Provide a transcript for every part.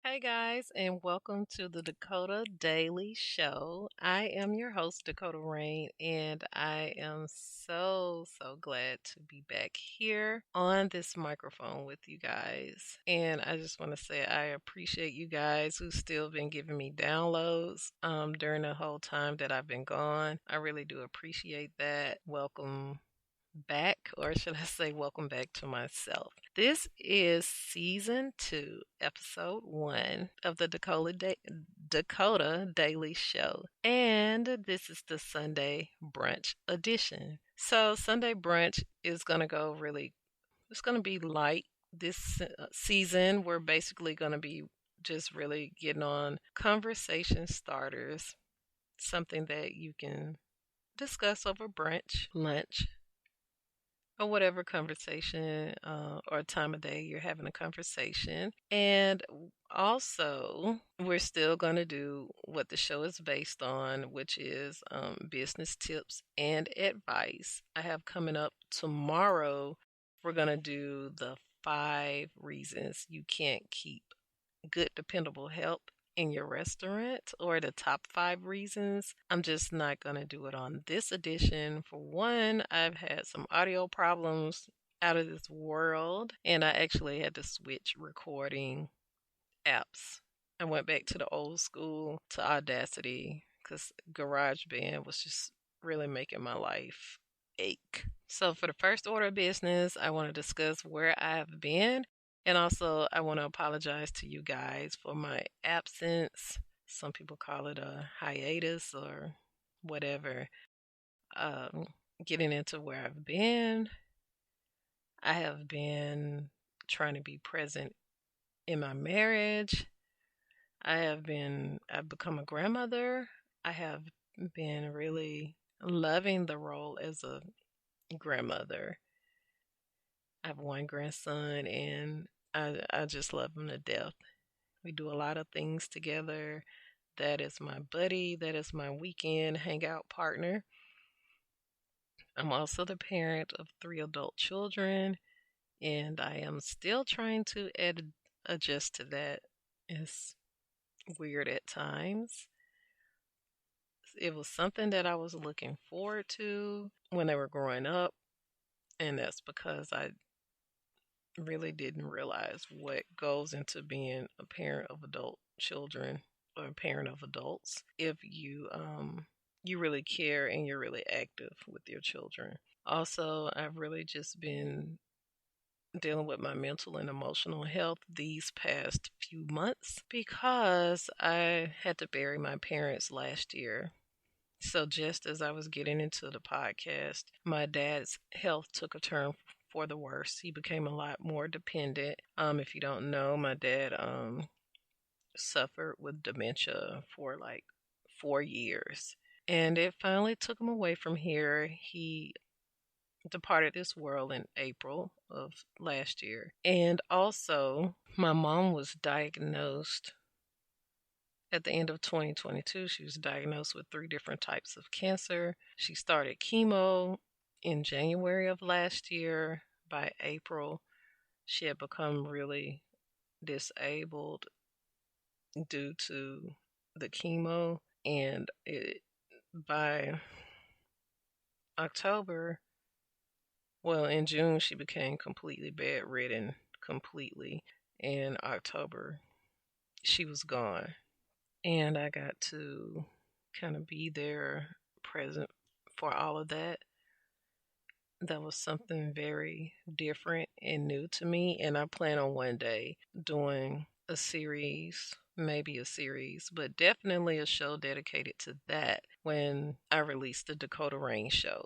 Hey guys, and welcome to the Dakota Daily Show. I am your host, Dakota Rain, and I am so glad to be back here on this microphone with you guys. And I just want to say I appreciate you guys who've still been giving me downloads during the whole time that I've been gone. I really do appreciate that. Welcome back, or should I say, welcome back to myself. This is season 2, episode 1 of the Dakota Daily Show, and this is the Sunday brunch edition. So, Sunday brunch is going to go really, it's going to be light this season. We're basically going to be just really getting on conversation starters, something that you can discuss over brunch, lunch, or whatever conversation or time of day you're having a conversation. And also, we're still going to do what the show is based on, which is business tips and advice. I have coming up tomorrow, we're going to do the 5 reasons you can't keep good, dependable help in your restaurant, or the top 5 reasons. I'm just not going to do it on this edition. For one, I've had some audio problems out of this world, and I actually had to switch recording apps. I went back to the old school, to Audacity, because GarageBand was just really making my life ache. So, for the first order of business, I want to discuss where I've been, and also I want to apologize to you guys for my absence. Some people call it a hiatus or whatever. Um, Getting into where I've been, I have been trying to be present in my marriage. I've become a grandmother. I have been really loving the role as a grandmother. I have one grandson, and I just love him to death. We do a lot of things together. That is my buddy. That is my weekend hangout partner. I'm also the parent of 3 adult children, and I am still trying to adjust to that. It's weird at times. It was something that I was looking forward to when they were growing up, and that's because I really didn't realize what goes into being a parent of adult children, or a parent of adults, if you really care and you're really active with your children. Also, I've really just been dealing with my mental and emotional health these past few months because I had to bury my parents last year. So, just as I was getting into the podcast, my dad's health took a turn for the worse. He became a lot more dependent. If you don't know, my dad suffered with dementia for like 4 years. And it finally took him away from here. He departed this world in April of last year. And also, my mom was diagnosed at the end of 2022. She was diagnosed with 3 different types of cancer. She started chemo in January of last year. By April, she had become really disabled due to the chemo. And by October, well, in June, she became completely bedridden, completely. In October, she was gone. And I got to kind of be there, present for all of that. That was something very different and new to me. And I plan on one day doing a series, maybe a series, but definitely a show dedicated to that when I release the Dakota Rain show.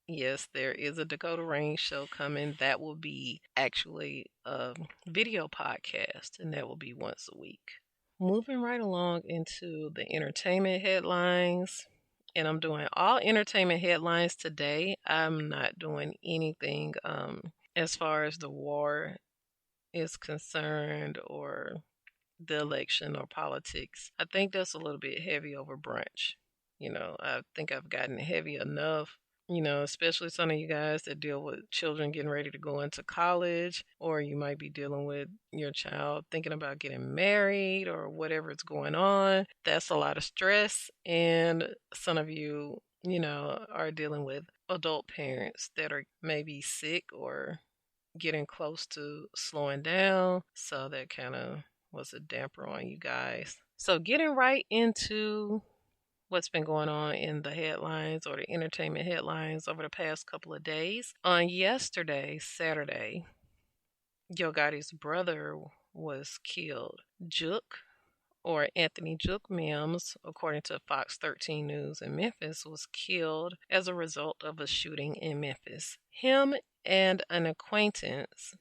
Yes, there is a Dakota Rain show coming. That will be actually a video podcast, and that will be once a week. Moving right along into the entertainment headlines. And I'm doing all entertainment headlines today. I'm not doing anything as far as the war is concerned or the election or politics. I think that's a little bit heavy over brunch. I think I've gotten heavy enough. Especially some of you guys that deal with children getting ready to go into college, or you might be dealing with your child thinking about getting married or whatever is going on. That's a lot of stress. And some of you, are dealing with adult parents that are maybe sick or getting close to slowing down. So that kind of was a damper on you guys. So getting right into what's been going on in the headlines or the entertainment headlines over the past couple of days. On yesterday, Saturday, Yo Gotti's brother was killed. Juke, or Anthony Juke Mims, according to Fox 13 News in Memphis, was killed as a result of a shooting in Memphis. Him and an acquaintance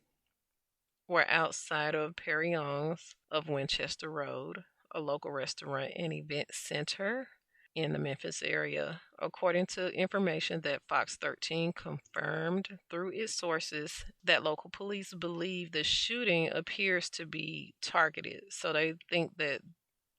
were outside of Perrion's of Winchester Road, a local restaurant and event center in the Memphis area, according to information that Fox 13 confirmed through its sources that local police believe the shooting appears to be targeted. So they think that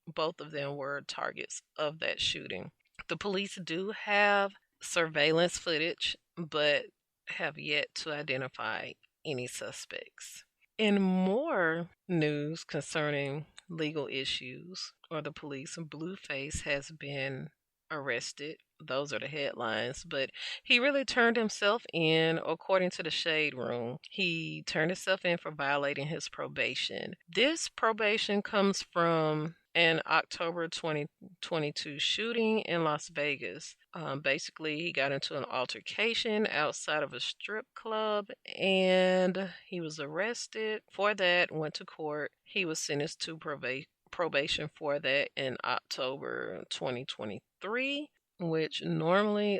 both of them were targets of that shooting. The police do have surveillance footage, but have yet to identify any suspects. In more news concerning legal issues or the police, Blueface has been arrested. Those are the headlines, but he really turned himself in, according to the Shade Room. He turned himself in for violating his probation. This probation comes from an October 2022 shooting in Las Vegas. Basically, he got into an altercation outside of a strip club and he was arrested for that, went to court. He was sentenced to probation for that in October 2023, which normally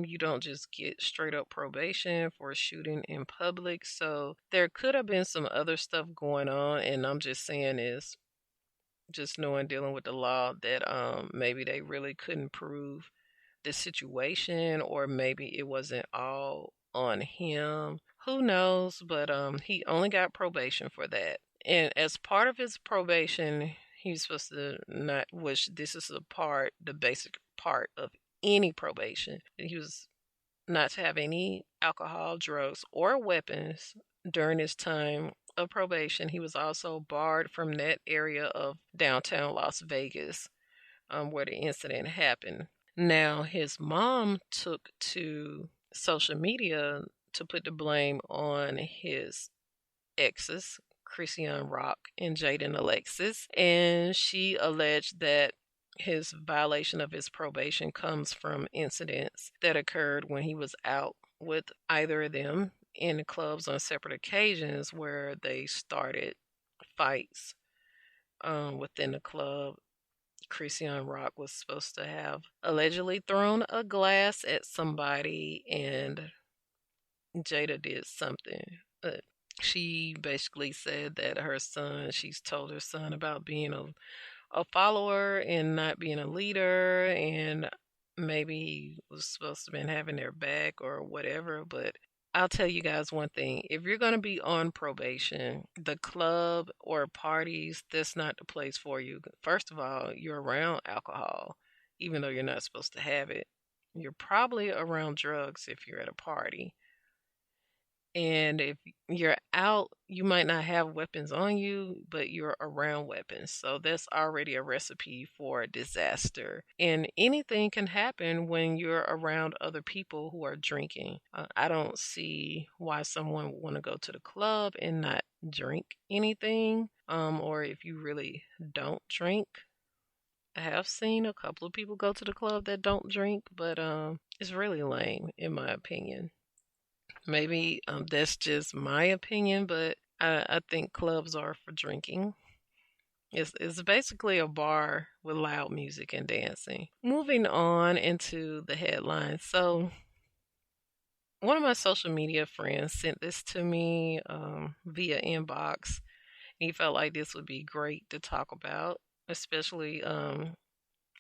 you don't just get straight up probation for shooting in public. So there could have been some other stuff going on, and I'm just saying is just knowing dealing with the law that maybe they really couldn't prove the situation, or maybe it wasn't all on him. Who knows? But he only got probation for that. And as part of his probation, he's supposed to not, which this is the basic part of any probation. He was not to have any alcohol, drugs, or weapons during his time of probation. He was also barred from that area of downtown Las Vegas where the incident happened. Now, his mom took to social media to put the blame on his exes, Christian Rock and Jaden Alexis, and she alleged that his violation of his probation comes from incidents that occurred when he was out with either of them in the clubs on separate occasions where they started fights within the club. Christian Rock was supposed to have allegedly thrown a glass at somebody, and Jada did something. She basically said that she's told her son about being a follower and not being a leader, and maybe he was supposed to have been having their back or whatever. But I'll tell you guys one thing. If you're going to be on probation, the club or parties, that's not the place for you. First of all, you're around alcohol, even though you're not supposed to have it. You're probably around drugs if you're at a party. And if you're out, you might not have weapons on you, but you're around weapons. So that's already a recipe for a disaster. And anything can happen when you're around other people who are drinking. I don't see why someone would want to go to the club and not drink anything. Or if you really don't drink. I have seen a couple of people go to the club that don't drink, but it's really lame in my opinion. Maybe that's just my opinion, but I think clubs are for drinking. It's basically a bar with loud music and dancing. Moving on into the headlines. So, one of my social media friends sent this to me via inbox. He felt like this would be great to talk about, especially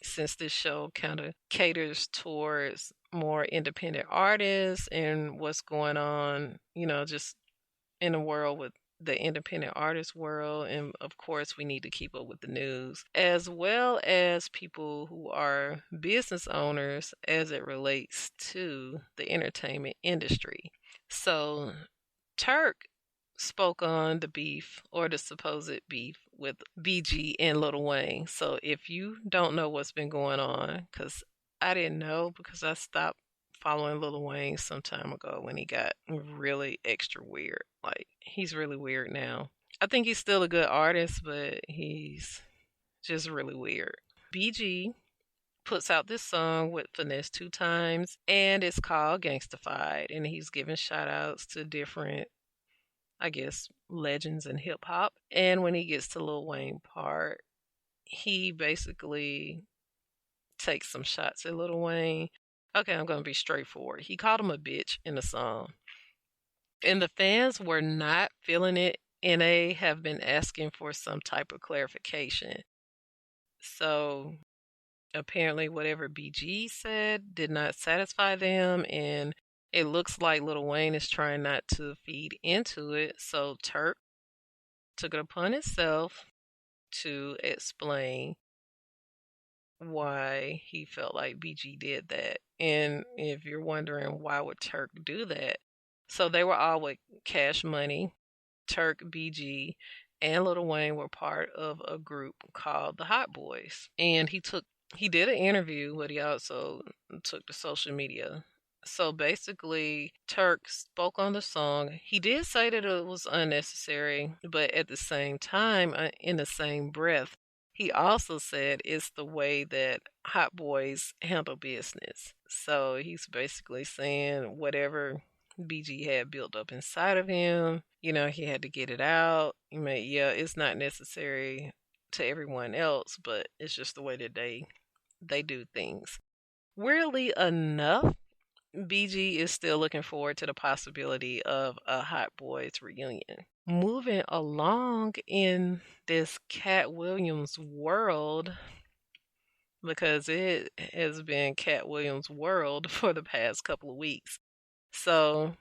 since this show kind of caters towards more independent artists and what's going on, just in the world with the independent artist world. And of course, we need to keep up with the news, as well as people who are business owners as it relates to the entertainment industry. So, Turk spoke on the beef or the supposed beef with BG and Lil Wayne. So if you don't know what's been going on, because I didn't know because I stopped following Lil Wayne some time ago when he got really extra weird. Like he's really weird now. I think he's still a good artist, but he's just really weird. BG puts out this song with Finesse 2 times and it's called Gangstified, and he's giving shout outs to different, I guess, legends in hip hop. And when he gets to Lil Wayne part, he basically takes some shots at Lil Wayne. Okay, I'm gonna be straightforward. He called him a bitch in the song. And the fans were not feeling it, and they have been asking for some type of clarification. So apparently whatever BG said did not satisfy them, and it looks like Lil Wayne is trying not to feed into it. So Turk took it upon itself to explain why he felt like BG did that. And if you're wondering why would Turk do that, so they were all with Cash Money. Turk, BG, and Lil Wayne were part of a group called the Hot Boys. And he did an interview, but he also took to social media. So basically, Turk spoke on the song. He did say that it was unnecessary, but at the same time, in the same breath, he also said it's the way that hot boys handle business. So he's basically saying whatever BG had built up inside of him, he had to get it out. Yeah, it's not necessary to everyone else, but it's just the way that they do things. Weirdly enough, BG is still looking forward to the possibility of a Hot Boys reunion. Moving along in this Cat Williams world, because it has been Cat Williams' world for the past couple of weeks. So,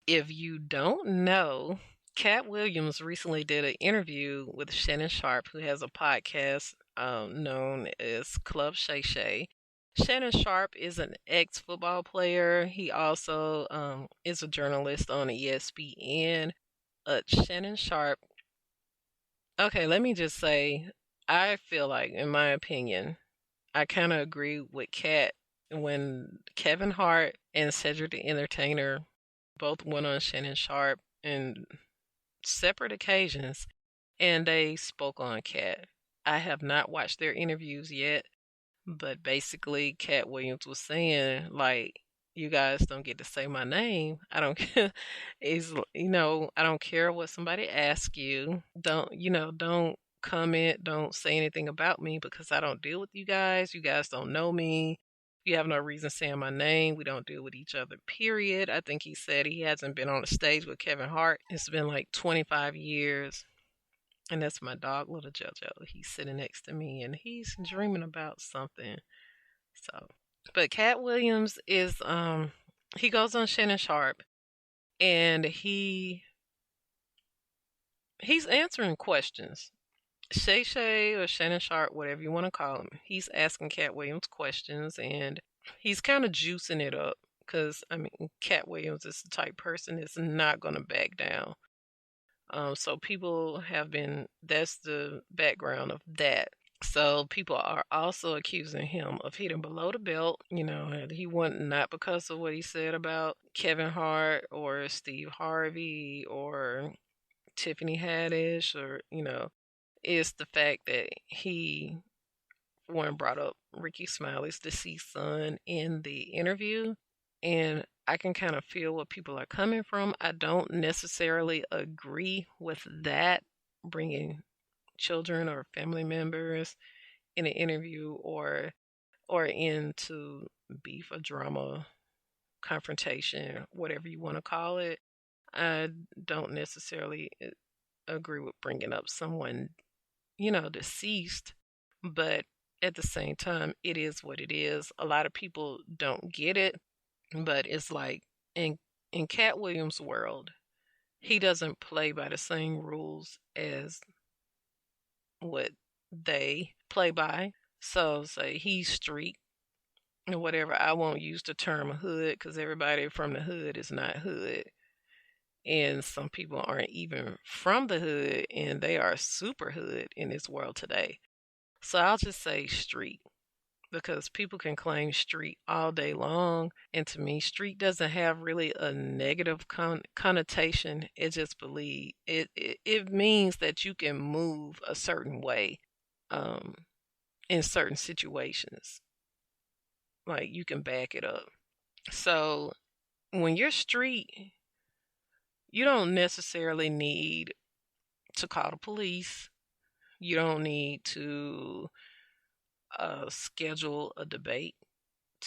if you don't know, Cat Williams recently did an interview with Shannon Sharp, who has a podcast known as Club Shay Shay. Shannon Sharp is an ex football player. He also is a journalist on ESPN. Shannon Sharp, okay, let me just say, I feel like, in my opinion, I kind of agree with Cat when Kevin Hart and Cedric the Entertainer both went on Shannon Sharp in separate occasions and they spoke on Cat. I have not watched their interviews yet, but basically Cat Williams was saying like, you guys don't get to say my name. I don't care. I don't care what somebody asks you. Don't comment, don't say anything about me because I don't deal with you guys. You guys don't know me. You have no reason saying my name. We don't deal with each other, period. I think he said he hasn't been on a stage with Kevin Hart. It's been like 25 years. And that's my dog, little JoJo. He's sitting next to me and he's dreaming about something. So, but Cat Williams is he goes on Shannon Sharp and he's answering questions. Shay Shay or Shannon Sharp, whatever you want to call him, he's asking Cat Williams questions and he's kind of juicing it up because I mean Cat Williams is the type person that's not going to back down. So people have been, that's the background of that. So people are also accusing him of hitting below the belt. And he wasn't, not because of what he said about Kevin Hart or Steve Harvey or Tiffany Haddish or, it's the fact that he, one, brought up Ricky Smiley's deceased son in the interview. And I can kind of feel where people are coming from. I don't necessarily agree with that, bringing children or family members in an interview or into beef or drama confrontation, whatever you want to call it. I don't necessarily agree with bringing up someone, deceased, but at the same time, it is what it is. A lot of people don't get it, but it's like in Cat Williams' world, he doesn't play by the same rules as what they play by. So say he's street or whatever. I won't use the term hood because everybody from the hood is not hood. And some people aren't even from the hood and they are super hood in this world today. So I'll just say street because people can claim street all day long. And to me, street doesn't have really a negative connotation. It just it means that you can move a certain way um, in certain situations. Like you can back it up. So when you're street, you don't necessarily need to call the police. You don't need to schedule a debate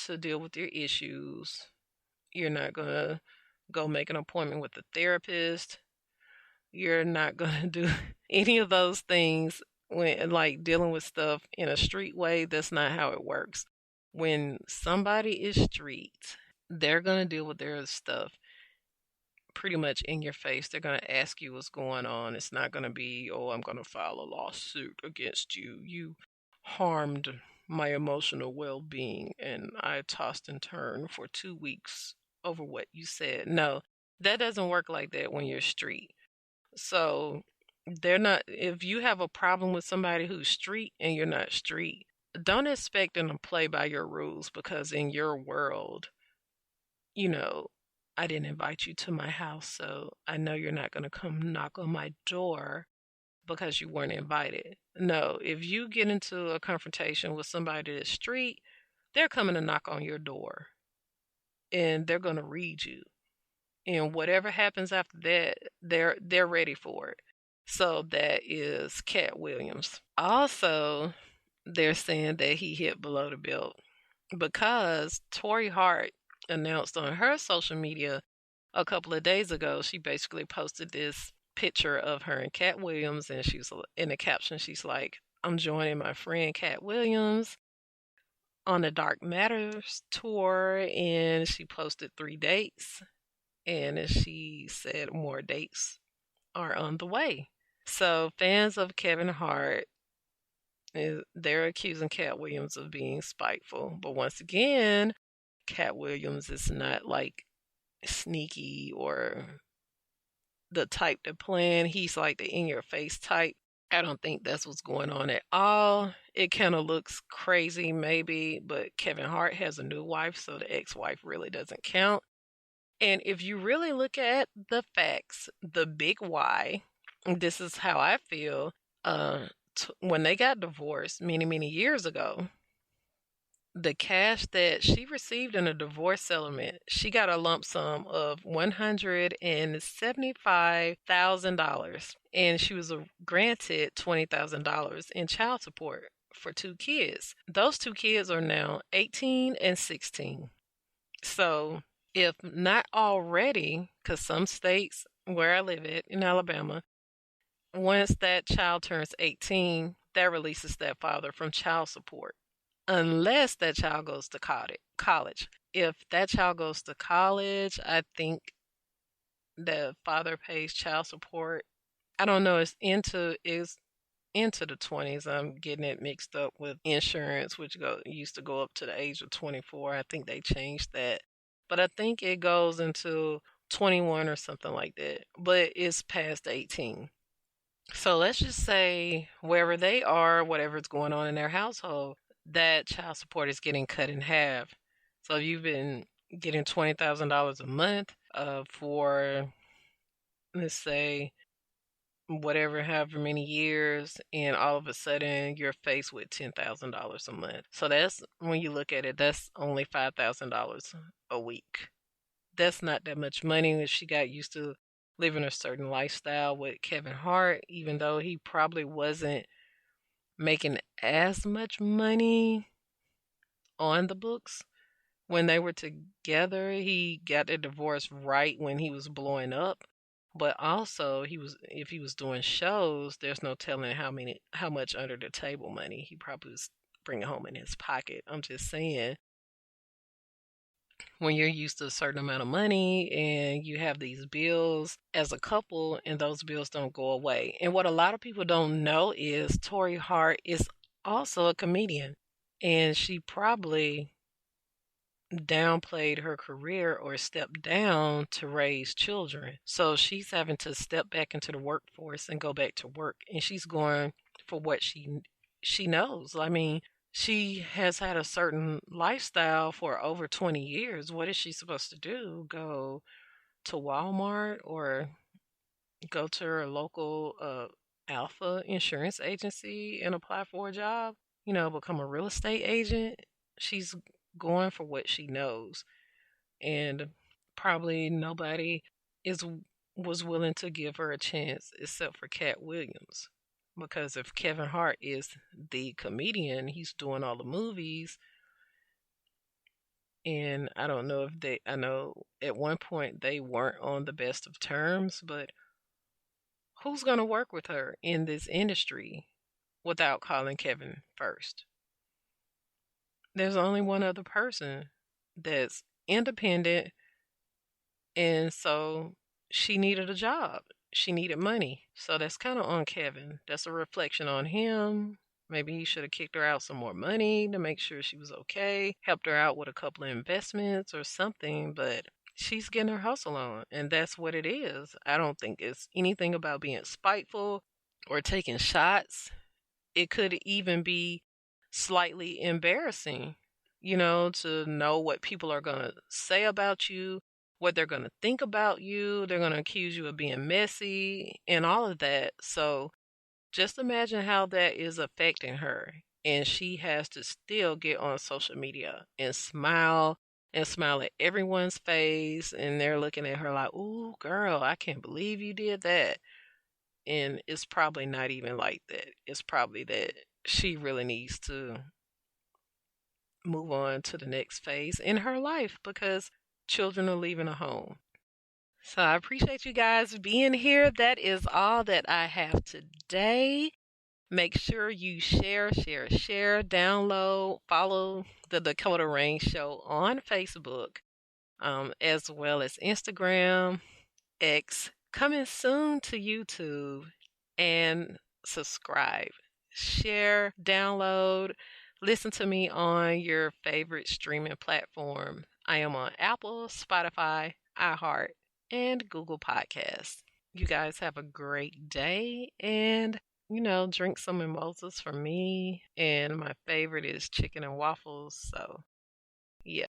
to deal with your issues. You're not going to go make an appointment with a therapist. You're not going to do any of those things when, like, dealing with stuff in a street way. That's not how it works. When somebody is street, they're going to deal with their stuff pretty much in your face. They're going to ask you what's going on. It's not going to be, oh, I'm going to file a lawsuit against you. You harmed my emotional well being and I tossed and turned for 2 weeks over what you said. No, that doesn't work like that when you're street. So they're not, if you have a problem with somebody who's street and you're not street, don't expect them to play by your rules because in your world, you know, I didn't invite you to my house, so I know you're not going to come knock on my door because you weren't invited. No, if you get into a confrontation with somebody that's street, they're coming to knock on your door and they're going to read you. And whatever happens after that, they're ready for it. So that is Cat Williams. Also, they're saying that he hit below the belt because Torrei Hart announced on her social media a couple of days ago, she basically posted this picture of her and Cat Williams, and she's in the caption, she's like, I'm joining my friend Cat Williams on the Dark Matters tour, and she posted 3 dates, and she said more dates are on the way. So fans of Kevin Hart, they're accusing Cat Williams of being spiteful, but once again, Cat Williams is not like sneaky or the type to plan. He's like the in your face type. I don't think that's what's going on at all. It kind of looks crazy, maybe, but Kevin Hart has a new wife, so the ex wife really doesn't count. And if you really look at the facts, the big why, this is how I feel. When they got divorced many, many years ago, the cash that she received in a divorce settlement, she got a lump sum of $175,000, and she was granted $20,000 in child support for 2 kids. Those 2 kids are now 18 and 16. So, if not already, because some states where I live at in Alabama, once that child turns 18, that releases that father from child support unless that child goes to college. If that child goes to college, I think the father pays child support. I don't know, it's into the 20s. I'm getting it mixed up with insurance, which used to go up to the age of 24. I think they changed that. But I think it goes into 21 or something like that. But it's past 18. So let's just say wherever they are, whatever's going on in their household, that child support is getting cut in half. So if you've been getting $20,000 a month for, let's say, whatever, however many years, and all of a sudden you're faced with $10,000 a month. So that's, when you look at it, that's only $5,000 a week. That's not that much money if she got used to living a certain lifestyle with Kevin Hart, even though he probably wasn't making as much money on the books, When they were together, he got a divorce right when he was blowing up. But also, if he was doing shows, there's no telling how much under the table money he probably was bringing home in his pocket. I'm just saying, when you're used to a certain amount of money and you have these bills as a couple and those bills don't go away. And what a lot of people don't know is Tori Hart is also a comedian, and she probably downplayed her career or stepped down to raise children. So she's having to step back into the workforce and go back to work, and she's going for what she knows. I mean, she has had a certain lifestyle for over 20 years. What is she supposed to do? Go to Walmart or go to her local Alpha insurance agency and apply for a job? Become a real estate agent? She's going for what she knows. And probably nobody is was willing to give her a chance except for Cat Williams. Because if Kevin Hart is the comedian, he's doing all the movies. And I don't know if I know at one point they weren't on the best of terms, but who's going to work with her in this industry without calling Kevin first? There's only one other person that's independent, and so she needed a job. She needed money. So that's kind of on Kevin. That's a reflection on him. Maybe he should have kicked her out some more money to make sure she was okay, helped her out with a couple of investments or something, but she's getting her hustle on, and that's what it is. I don't think it's anything about being spiteful or taking shots. It could even be slightly embarrassing, to know what people are going to say about you, what they're going to think about you. They're going to accuse you of being messy and all of that. So just imagine how that is affecting her. And she has to still get on social media and smile at everyone's face. And they're looking at her like, ooh, girl, I can't believe you did that. And it's probably not even like that. It's probably that she really needs to move on to the next phase in her life because children are leaving the home. So I appreciate you guys being here. That is all that I have today. Make sure you share, download, follow the Dekota Rain Show on Facebook, as well as Instagram, X, coming soon to YouTube, and subscribe, share, download, listen to me on your favorite streaming platform. I am on Apple, Spotify, iHeart, and Google Podcasts. You guys have a great day, and drink some mimosas for me. And my favorite is chicken and waffles. So, yeah.